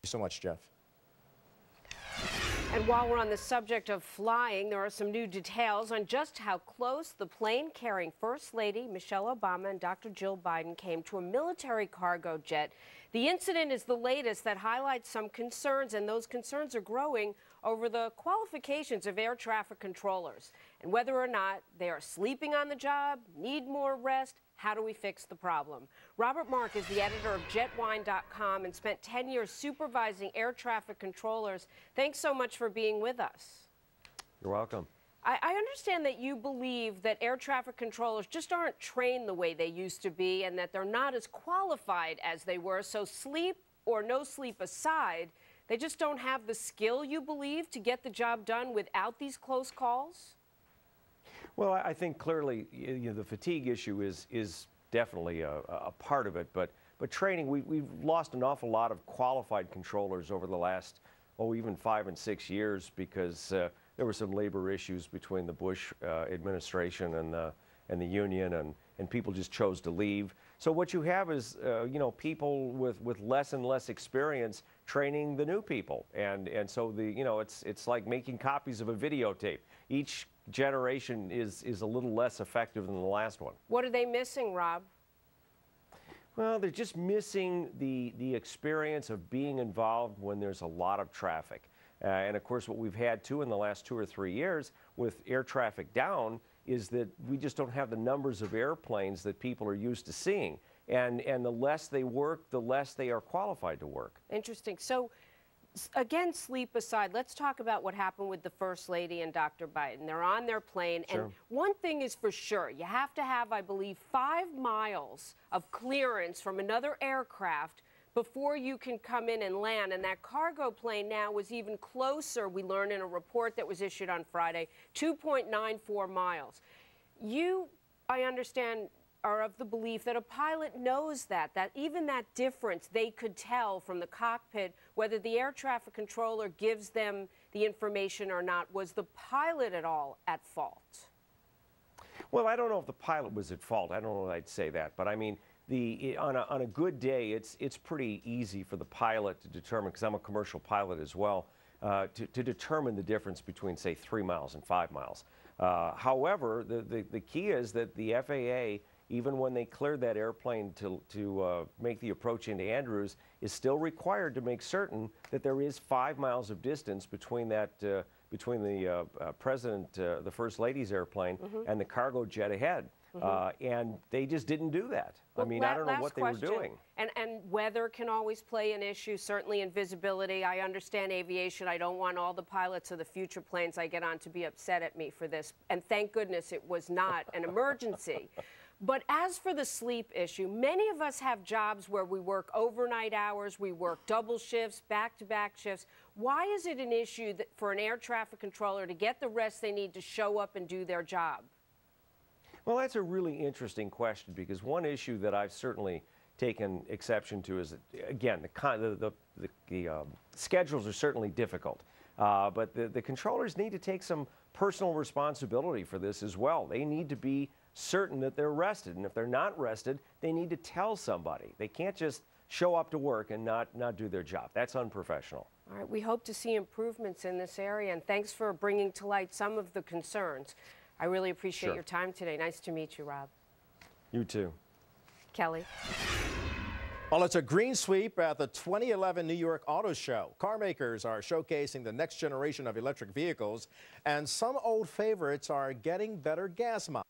you so much, Jeff. And while we're on the subject of flying, there are some new details on just how close the plane carrying First Lady Michelle Obama and Dr. Jill Biden came to a military cargo jet. The incident is the latest that highlights some concerns, and those concerns are growing over the qualifications of air traffic controllers and whether or not they are sleeping on the job, need more rest. How do we fix the problem? Robert Mark is the editor of Jetwine.com and spent 10 years supervising air traffic controllers. Thanks so much for being with us. You're welcome. I understand that you believe that air traffic controllers just aren't trained the way they used to be and that they're not as qualified as they were. So sleep or no sleep aside, they just don't have the skill, you believe, to get the job done without these close calls? Well, I think clearly the fatigue issue is definitely a part of it, but training, we've lost an awful lot of qualified controllers over the last, even 5 and 6 years because there were some labor issues between the Bush administration and the union, and people just chose to leave. So what you have is people with less and less experience training the new people, and so it's like making copies of a videotape. Each generation is a little less effective than the last one. What are they missing, Rob? Well, they're just missing the experience of being involved when there's a lot of traffic. And of course, what we've had too in the last 2 or 3 years with air traffic down is that we just don't have the numbers of airplanes that people are used to seeing. And the less they work, the less they are qualified to work. Interesting. So again, sleep aside, let's talk about what happened with the First Lady and Dr. Biden. They're on their plane, Sure. and one thing is for sure, you have to have, I believe, 5 miles of clearance from another aircraft before you can come in and land. And that cargo plane now was even closer, we learned in a report that was issued on Friday, 2.94 miles. You, I understand, are of the belief that a pilot knows that even that difference they could tell from the cockpit whether the air traffic controller gives them the information or not. Was the pilot at all at fault? Well, I don't know if the pilot was at fault. I don't know if I'd say that. But I mean, on a good day, it's pretty easy for the pilot to determine, because I'm a commercial pilot as well, to determine the difference between, say, 3 miles and 5 miles. However, the key is that the FAA, even when they cleared that airplane to make the approach into Andrews, is still required to make certain that there is 5 miles of distance between that between the president, the First Lady's airplane, and the cargo jet ahead. And they just didn't do that. Well, I mean, I don't know what they were doing. And weather can always play an issue, certainly in visibility. I understand aviation. I don't want all the pilots of the future planes I get on to be upset at me for this. And thank goodness it was not an emergency. But as for the sleep issue, many of us have jobs where we work overnight hours, we work double shifts, back-to-back shifts. Why is it an issue for an air traffic controller to get the rest they need to show up and do their job? Well, that's a really interesting question, because one issue that I've certainly taken exception to is, again, the schedules are certainly difficult. But the controllers need to take some personal responsibility for this as well. They need to be certain that they're rested, and if they're not rested, they need to tell somebody. They can't just show up to work and not do their job. That's unprofessional. All right, we hope to see improvements in this area, and thanks for bringing to light some of the concerns. I really appreciate your time today. Nice to meet you, Rob. You too. Kelly. Well, it's a green sweep at the 2011 New York Auto Show. Car makers are showcasing the next generation of electric vehicles, and some old favorites are getting better gas mileage.